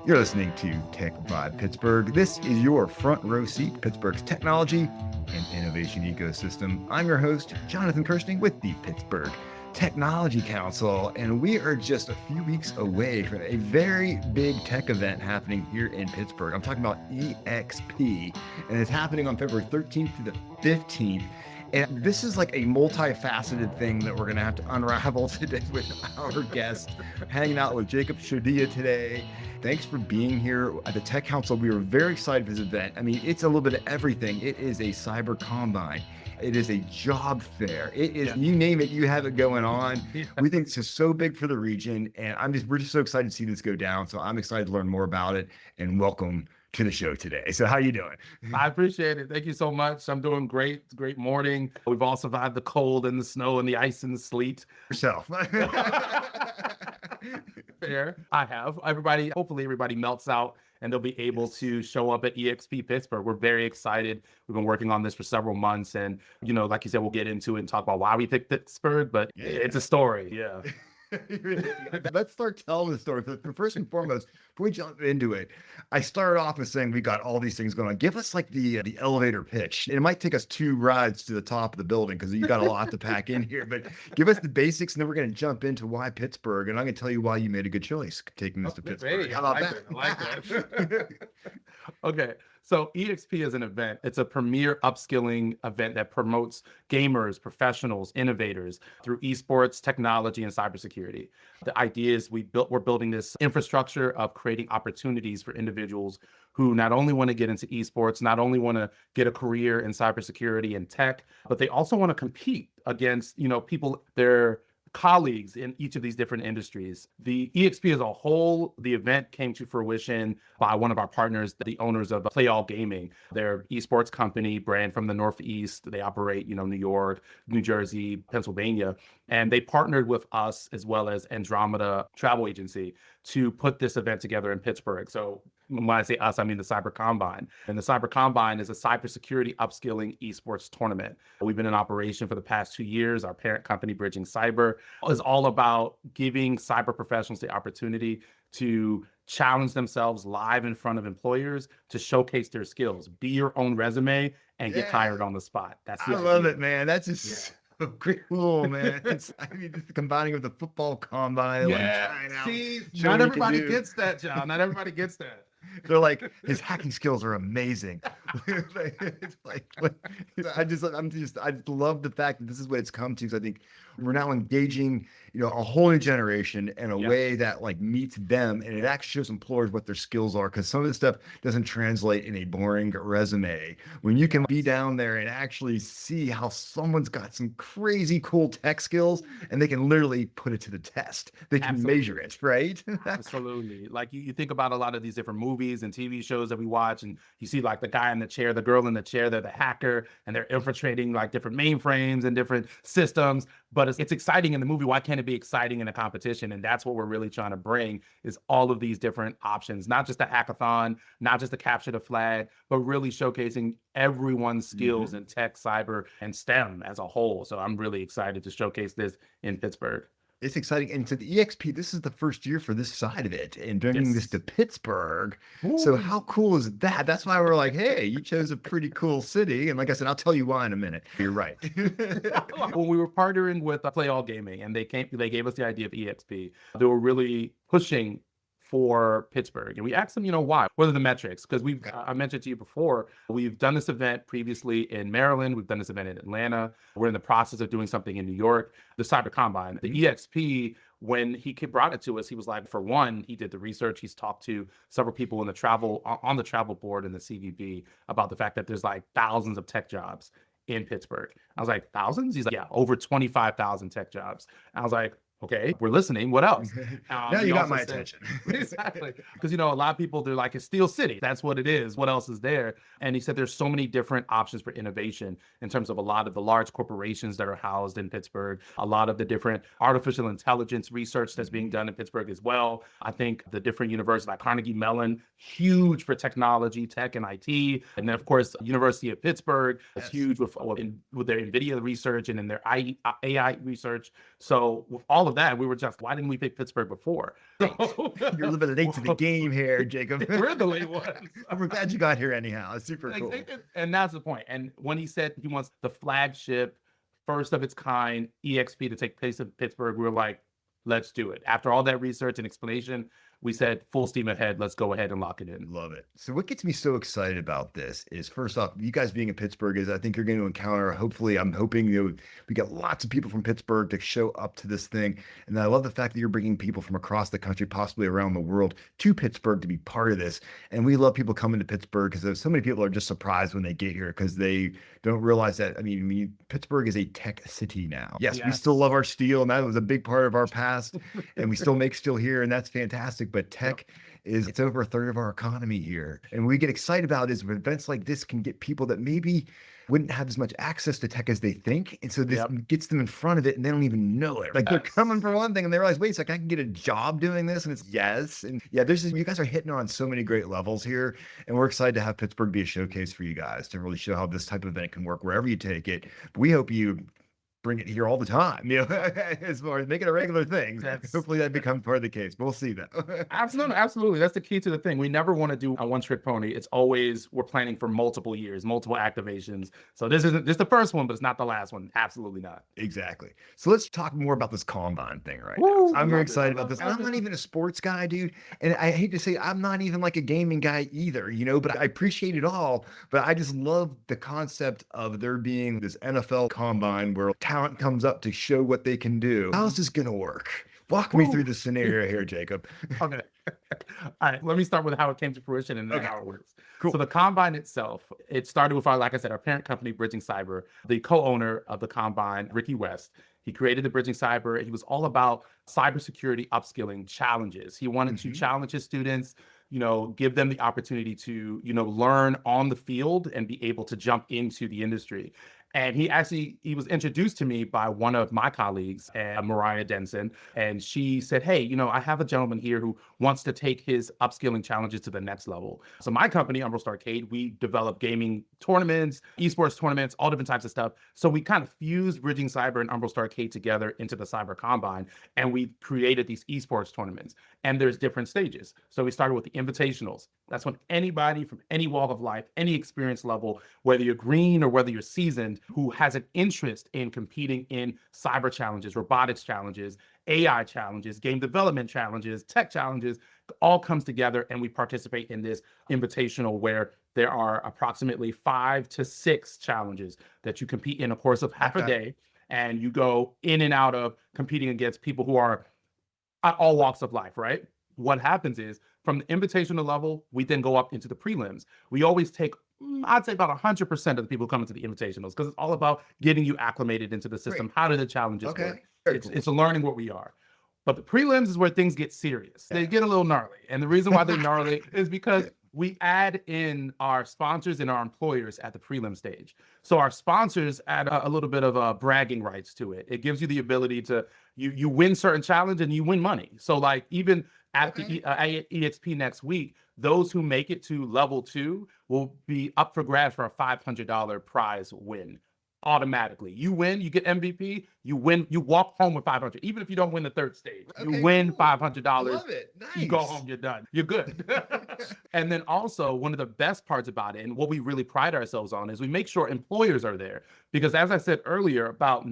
You're listening to TechVibe Pittsburgh. This is your front row seat to Pittsburgh's technology and innovation ecosystem. I'm your host, Jonathan Kersting with the Pittsburgh Technology Council, and we are just a few weeks away from a very big tech event happening here in Pittsburgh. I'm talking about EXP, and it's happening on February 13th to the 15th. And this is like a multifaceted thing that we're going to have to unravel today with our guest, hanging out with Jacob Shodiya today. Thanks for being here at the Tech Council. We were very excited for this event. I mean, it's a little bit of everything. It is a cyber combine. It is a job fair. It is, you name it, you have it going on. We think this is so big for the region, and we're just so excited to see this go down. So I'm excited to learn more about it, and welcome to the show today. So how you doing? I appreciate it. Thank you so much. I'm doing great. It's a great morning. We've all survived the cold and the snow and the ice and the sleet. Yourself. Fair. I have. Hopefully everybody melts out and they'll be able to show up at EXP Pittsburgh. We're very excited. We've been working on this for several months. And, like you said, we'll get into it and talk about why we picked Pittsburgh, but it's a story. Yeah. Let's start telling the story. First and foremost, before we jump into it, I started off with saying we got all these things going on. Give us like the elevator pitch. It might take us 2 rides to the top of the building because you got a lot to pack in here, but give us the basics and then we're going to jump into why Pittsburgh, and I'm going to tell you why you made a good choice taking this to Pittsburgh. How about that? I like that. Okay. So EXP is an event. It's a premier upskilling event that promotes gamers, professionals, innovators through esports, technology, and cybersecurity. The idea is we're building this infrastructure of creating opportunities for individuals who not only want to get into esports, not only want to get a career in cybersecurity and tech, but they also want to compete against, people, their colleagues in each of these different industries. The EXP as a whole, the event came to fruition by one of our partners, the owners of Play All Gaming. They're esports company, brand from the Northeast. They operate, New York, New Jersey, Pennsylvania. And they partnered with us as well as Andromeda Travel Agency to put this event together in Pittsburgh. So when I say us, I mean the Cyber Combine. And the Cyber Combine is a cybersecurity upskilling esports tournament. We've been in operation for the past 2 years. Our parent company, Bridging Cyber, is all about giving cyber professionals the opportunity to challenge themselves live in front of employers to showcase their skills, be your own resume, and get hired on the spot. I love it, man. That's just so cool, man. Just combining with the football combine. See, not everybody gets that, John. Not everybody gets that. They're like, his hacking skills are amazing. It's like, I love the fact that this is what it's come to. Because I think we're now engaging, a whole new generation in a way that like meets them, and it actually shows employers what their skills are. Because some of this stuff doesn't translate in a boring resume. When you can be down there and actually see how someone's got some crazy cool tech skills, and they can literally put it to the test. They can measure it, right? Absolutely. Like you think about a lot of these different movies and TV shows that we watch, and you see like the guy in the chair, the girl in the chair, they're the hacker, and they're infiltrating like different mainframes and different systems. But it's exciting in the movie. Why can't it be exciting in a competition? And that's what we're really trying to bring, is all of these different options, not just a hackathon, not just to capture the flag, but really showcasing everyone's skills in tech, cyber, and STEM as a whole. So I'm really excited to showcase this in Pittsburgh. It's exciting. And to the EXP, this is the first year for this side of it and bringing this to Pittsburgh. Ooh. So how cool is that? That's why we're like, hey, you chose a pretty cool city. And like I said, I'll tell you why in a minute. You're right. When we were partnering with Play All Gaming, and they gave us the idea of EXP, they were really pushing for Pittsburgh. And we asked them, why? What are the metrics? Because I mentioned to you before, we've done this event previously in Maryland. We've done this event in Atlanta. We're in the process of doing something in New York, the Cyber Combine. The EXP, when he brought it to us, he was like, for one, he did the research. He's talked to several people on the travel board in the CVB about the fact that there's like thousands of tech jobs in Pittsburgh. I was like, thousands? He's like, yeah, over 25,000 tech jobs. I was like, okay, we're listening. What else? Now you got my attention. Exactly. Because, a lot of people, they're like, it's Steel City. That's what it is. What else is there? And he said there's so many different options for innovation in terms of a lot of the large corporations that are housed in Pittsburgh, a lot of the different artificial intelligence research that's being done in Pittsburgh as well. I think the different universities like Carnegie Mellon, huge for technology, tech, and IT. And then, of course, University of Pittsburgh is huge with their NVIDIA research and in their AI research. So with all all of that, we were just, why didn't we pick Pittsburgh before? So, You're a little bit late to the game here, Jacob. we're the late ones. We're glad you got here anyhow. It's super cool. And that's the point. And when he said he wants the flagship, first of its kind EXP to take place in Pittsburgh, we were like, let's do it. After all that research and explanation, we said full steam ahead. Let's go ahead and lock it in. Love it. So what gets me so excited about this is, first off, you guys being in Pittsburgh is, I think you're going to encounter, hopefully, I'm hoping we get lots of people from Pittsburgh to show up to this thing. And I love the fact that you're bringing people from across the country, possibly around the world, to Pittsburgh to be part of this. And we love people coming to Pittsburgh because so many people are just surprised when they get here because they don't realize that, Pittsburgh is a tech city now. Yes, we still love our steel, and that was a big part of our past, and we still make steel here, and that's fantastic. But tech it's over a third of our economy here. And what we get excited about is when events like this can get people that maybe wouldn't have as much access to tech as they think. And so this gets them in front of it and they don't even know it. Like they're coming for one thing and they realize, wait a second, I can get a job doing this. And it's yes. And yeah, you guys are hitting on so many great levels here. And we're excited to have Pittsburgh be a showcase for you guys to really show how this type of event can work wherever you take it. But we hope you bring it here all the time, as far as make it a regular thing. Hopefully that becomes part of the case, but we'll see that. Absolutely. That's the key to the thing. We never want to do a one-trick pony. It's always, we're planning for multiple years, multiple activations. So this is the first one, but it's not the last one. Absolutely not. Exactly. So let's talk more about this combine thing now. I'm very excited about this. I'm not even a sports guy, dude. And I hate to say, I'm not even like a gaming guy either, but I appreciate it all. But I just love the concept of there being this NFL combine where talent comes up to show what they can do. How's this going to work? Walk me through the scenario here, Jacob. Okay. All right. Let me start with how it came to fruition and then how it works. Cool. So the combine itself, it started with like I said, our parent company, Bridging Cyber, the co-owner of the combine, Ricky West. He created the Bridging Cyber. He was all about cybersecurity upskilling challenges. He wanted to challenge his students, give them the opportunity to, learn on the field and be able to jump into the industry. And he was introduced to me by one of my colleagues, Mariah Denson. And she said, hey, I have a gentleman here who wants to take his upskilling challenges to the next level. So my company, Umbrelst Arcade, we develop gaming tournaments, esports tournaments, all different types of stuff. So we kind of fused Bridging Cyber and Umbrelst Arcade together into the Cyber Combine. And we created these esports tournaments. And there's different stages. So we started with the invitationals. That's when anybody from any walk of life, any experience level, whether you're green or whether you're seasoned, who has an interest in competing in cyber challenges, robotics challenges, AI challenges, game development challenges, tech challenges, all comes together and we participate in this invitational where there are approximately 5 to 6 challenges that you compete in a course of half a day. And you go in and out of competing against people who are at all walks of life, right? What happens is from the invitational level, we then go up into the prelims. We always take, I'd say about 100% of the people coming to the invitationals because it's all about getting you acclimated into the system. How do the challenges work? It's learning what we are. But the prelims is where things get serious. They get a little gnarly. And the reason why they're gnarly is because we add in our sponsors and our employers at the prelim stage. So our sponsors add a little bit of bragging rights to it. It gives you the ability to, you win certain challenges and you win money. So like even at the EXP next week, those who make it to level 2 will be up for grabs for a $500 prize win. Automatically, you win, you get MVP, you win, you walk home with 500. Even if you don't win the third stage, you win $500. Love it. Nice. You go home, you're done, you're good. And then also one of the best parts about it, and what we really pride ourselves on, is we make sure employers are there. Because as I said earlier about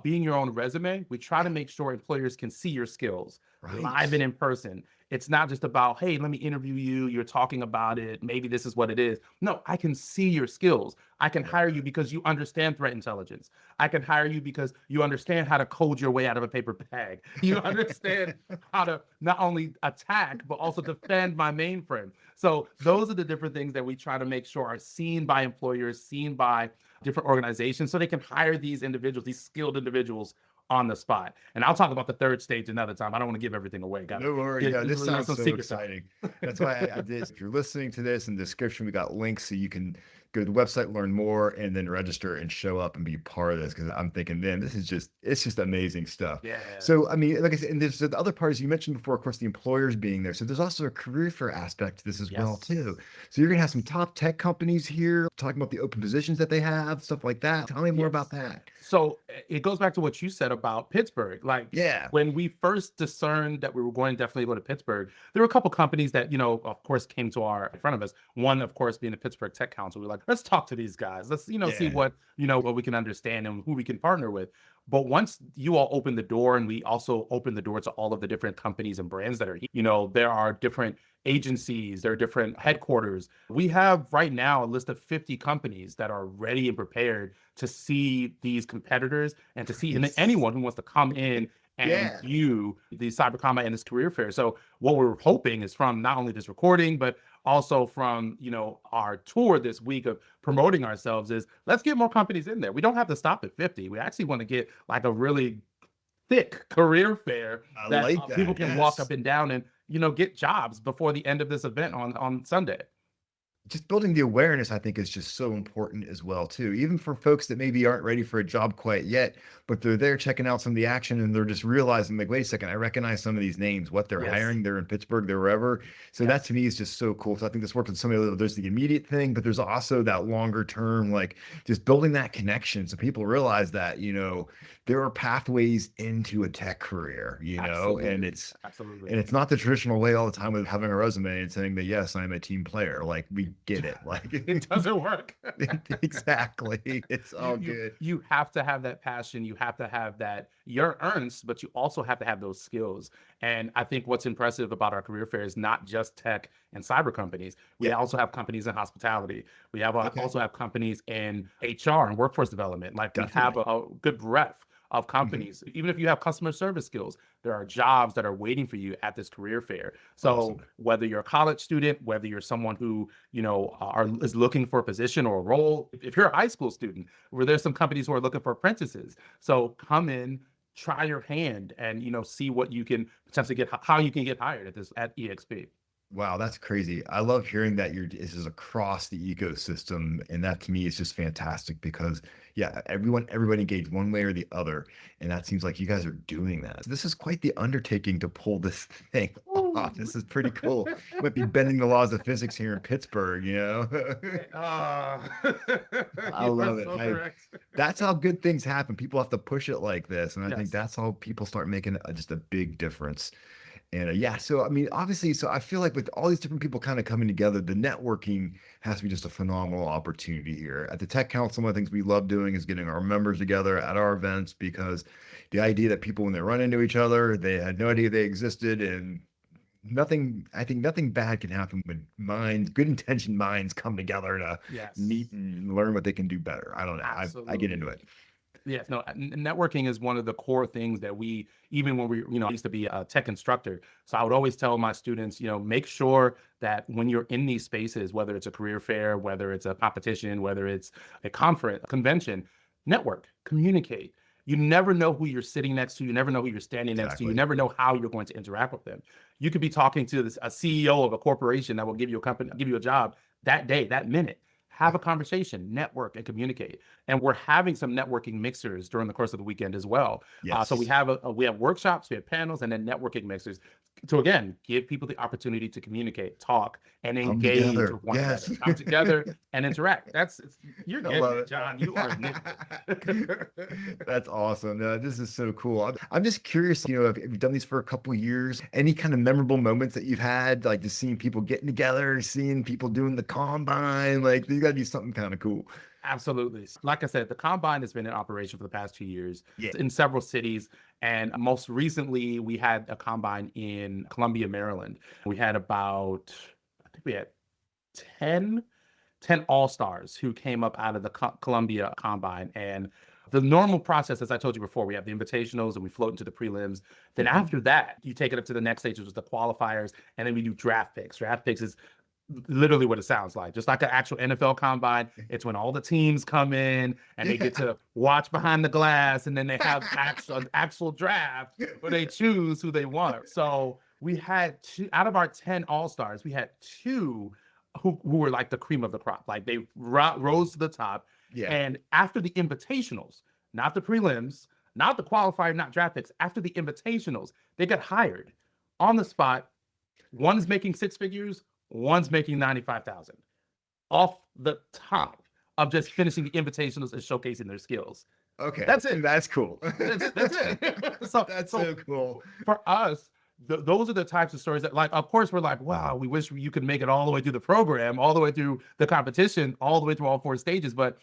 being your own resume, we try to make sure employers can see your skills live and in person. It's not just about, hey, let me interview you. You're talking about it. Maybe this is what it is. No, I can see your skills. I can hire you because you understand threat intelligence. I can hire you because you understand how to code your way out of a paper bag. You understand how to not only attack, but also defend my mainframe. So those are the different things that we try to make sure are seen by employers, seen by different organizations, so they can hire these individuals, these skilled individuals on the spot. And I'll talk about the third stage another time. I don't want to give everything away. No worries. Yeah, this sounds so exciting. That's why I did. If you're listening to this, in the description, we got links so you can go to the website, learn more, and then register and show up and be part of this. Cause I'm thinking, man, it's just amazing stuff. Yeah. So, I mean, like I said, and there's the other parts you mentioned before, of course, the employers being there. So there's also a career fair aspect to this as well, Yes. too. So you're going to have some top tech companies here talking about the open positions that they have, stuff like that. Tell me more about Yes. that. So it goes back to what you said about Pittsburgh. Like Yeah. when we first discerned that we were going to definitely go to Pittsburgh, there were a couple companies that, of course, came to our in front of us. One, of course, being the Pittsburgh Tech Council. We're like, let's talk to these guys. Let's, see Yeah. what we can understand and who we can partner with. But once you all open the door, and we also open the door to all of the different companies and brands that are, there are different agencies, there are different headquarters. We have right now a list of 50 companies that are ready and prepared to see these competitors and to see anyone who wants to come in and view the cyber combat and this career fair. So what we're hoping is from not only this recording, but also from our tour this week of promoting ourselves, is let's get more companies in there. We don't have to stop at 50. We actually want to get like a really thick career fair that like that. people can walk up and down and get jobs before the end of this event on Sunday. Just building the awareness, I think, is just so important as well, too. Even for folks that maybe aren't ready for a job quite yet, but they're there checking out some of the action and they're just realizing, like, wait a second, I recognize some of these names, what they're hiring, they're in Pittsburgh, they're wherever. So that to me is just so cool. So I think this works with some of the, there's the immediate thing, but there's also that longer term, like just building that connection. So people realize that, there are pathways into a tech career, and it's not the traditional way all the time with having a resume and saying that, yes, I'm a team player. Like we get it. Like it doesn't work. Exactly. It's all good. You have to have that passion. You have to have that, you're earned, but you also have to have those skills. And I think what's impressive about our career fair is not just tech and cyber companies. We also have companies in hospitality. We have also have companies in HR and workforce development. Like we have a good breadth of companies. Even if you have customer service skills, there are jobs that are waiting for you at this career fair. So whether you're a college student, whether you're someone who, is looking for a position or a role, if you're a high school student, where there's some companies who are looking for apprentices. So come in, try your hand, and, see what you can potentially how you can get hired at EXP. Wow, that's crazy. I love hearing that this is across the ecosystem. And that to me is just fantastic because everybody engaged one way or the other. And that seems like you guys are doing that. This is quite the undertaking to pull this thing off. This is pretty cool. You might be bending the laws of physics here in Pittsburgh, I love it. That's how good things happen. People have to push it like this. And I think that's how people start making just a big difference. And so I mean, obviously, so I feel like with all these different people kind of coming together, the networking has to be just a phenomenal opportunity here. At the Tech Council, one of the things we love doing is getting our members together at our events because the idea that people, when they run into each other, they had no idea they existed, and I think nothing bad can happen when good intentioned minds come together to meet and learn what they can do better. I don't know. I get into it. Yes, no, networking is one of the core things that we, even when we, I used to be a tech instructor. So I would always tell my students, make sure that when you're in these spaces, whether it's a career fair, whether it's a competition, whether it's a conference, a convention, network, communicate. You never know who you're sitting next to. You never know who you're standing next to. You never know how you're going to interact with them. You could be talking to a CEO of a corporation that will give you a job that day, that minute. Have a conversation, network, and communicate. And we're having some networking mixers during the course of the weekend as well. So we have workshops, we have panels, and then networking mixers to, again, give people the opportunity to communicate, talk, and engage with one another. Come together and interact. You're getting it, John. You are That's awesome. This is so cool. I'm just curious, if you've done these for a couple of years, any kind of memorable moments that you've had, like just seeing people getting together, seeing people doing the combine, like there's got to be something kind of cool. Absolutely. Like I said, the combine has been in operation for the past 2 years in several cities. And most recently, we had a combine in Columbia, Maryland. We had I think we had 10 all-stars who came up out of the Columbia combine. And the normal process, as I told you before, we have the invitationals and we float into the prelims. Then after that, you take it up to the next stage, which is the qualifiers. And then we do draft picks. Draft picks is literally what it sounds like, just like an actual NFL combine. It's when all the teams come in and they get to watch behind the glass, and then they have actual draft where they choose who they want. So we had out of our 10 all-stars, we had 2 who were like the cream of the crop. Like they rose to the top. Yeah. And after the invitationals, not the prelims, not the qualifier, not draft picks, after the invitationals, they got hired on the spot. One's making six figures, one's making 95,000 off the top of just finishing the invitationals and showcasing their skills. Okay. That's it. That's cool. That's it. That's so cool. For us, those are the types of stories that, like, of course, we're like, wow, we wish you could make it all the way through the program, all the way through the competition, all the way through all four stages. But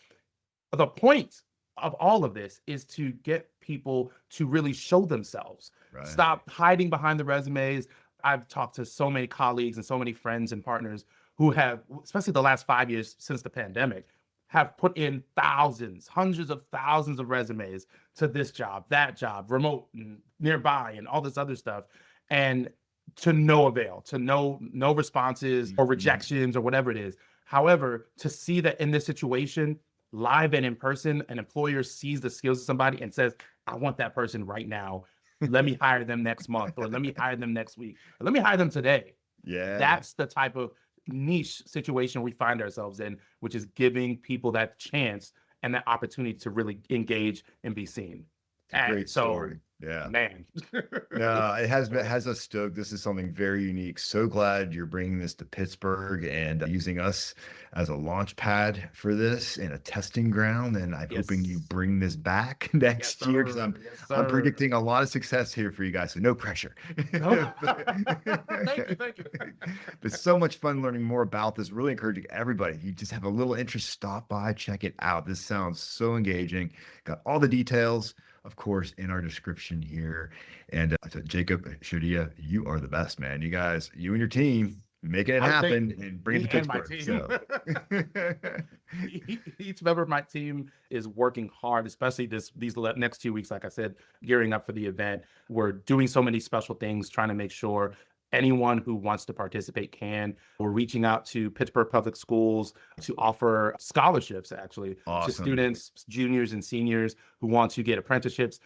the point of all of this is to get people to really show themselves. Right. Stop hiding behind the resumes. I've talked to so many colleagues and so many friends and partners who have, especially the last 5 years since the pandemic, have put in thousands, hundreds of thousands of resumes to this job, that job, remote and nearby and all this other stuff. And to no avail, to no responses or rejections or whatever it is. However, to see that in this situation, live and in person, an employer sees the skills of somebody and says, I want that person right now. Let me hire them next month, or let me hire them next week, or let me hire them today. Yeah. That's the type of niche situation we find ourselves in, which is giving people that chance and that opportunity to really engage and be seen. Great story. Yeah, man. No, it has us stoked. This is something very unique. So glad you're bringing this to Pittsburgh and using us as a launch pad for this and a testing ground. And I'm hoping you bring this back next year, because I'm predicting a lot of success here for you guys. So no pressure. No. Thank you. It's so much fun learning more about this. Really encouraging everybody. If you just have a little interest, stop by, check it out. This sounds so engaging. Got all the details, of course, in our description here. And Jacob Shodiya, you are the best, man. You guys, you and your team, making it happen and bring it to Pittsburgh. Each member of my team is working hard, especially these next 2 weeks. Like I said, gearing up for the event. We're doing so many special things, trying to make sure anyone who wants to participate can. We're reaching out to Pittsburgh Public Schools to offer scholarships, actually, to students, juniors and seniors who want to get apprenticeships.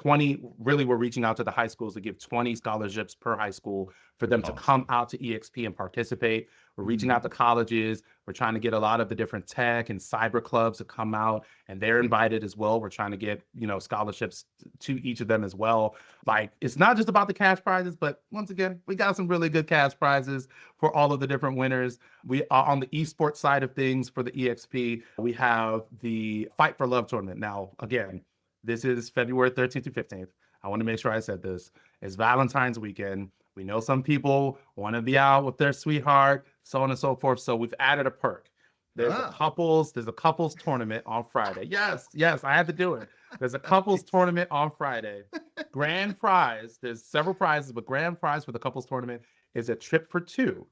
We're reaching out to the high schools to give 20 scholarships per high school for them to come out to EXP and participate. We're reaching out to colleges. We're trying to get a lot of the different tech and cyber clubs to come out, and they're invited as well. We're trying to get, scholarships to each of them as well. Like, it's not just about the cash prizes, but once again, we got some really good cash prizes for all of the different winners. We are on the esports side of things for the EXP. We have the Fight for Love tournament. Now, again, this is February 13th through 15th. I want to make sure I said this. It's Valentine's weekend. We know some people want to be out with their sweetheart, so on and so forth. So we've added a perk. There's a couples tournament on Friday. Yes, I had to do it. There's a couples tournament on Friday. Grand prize, there's several prizes, but grand prize for the couples tournament is a trip for two.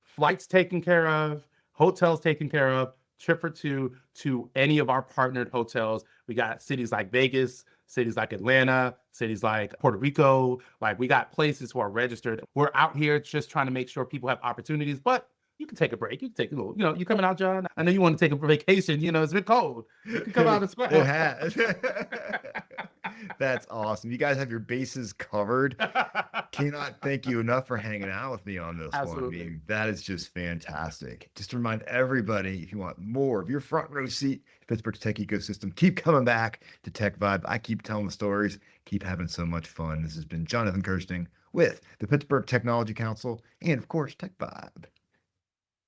Flights taken care of, hotels taken care of, trip for two to any of our partnered hotels. We got cities like Vegas, cities like Atlanta, cities like Puerto Rico. Like, we got places who are registered. We're out here just trying to make sure people have opportunities, but you can take a break. You can take a little, you coming out, John? I know you want to take a vacation. It's been cold. You can come out and sweat. It has. That's awesome. You guys have your bases covered. Cannot thank you enough for hanging out with me on this one. I mean, that is just fantastic. Just to remind everybody, if you want more of your front row seat to Pittsburgh's tech ecosystem, keep coming back to TechVibe. I keep telling the stories, keep having so much fun. This has been Jonathan Kersting with the Pittsburgh Technology Council and, of course, TechVibe.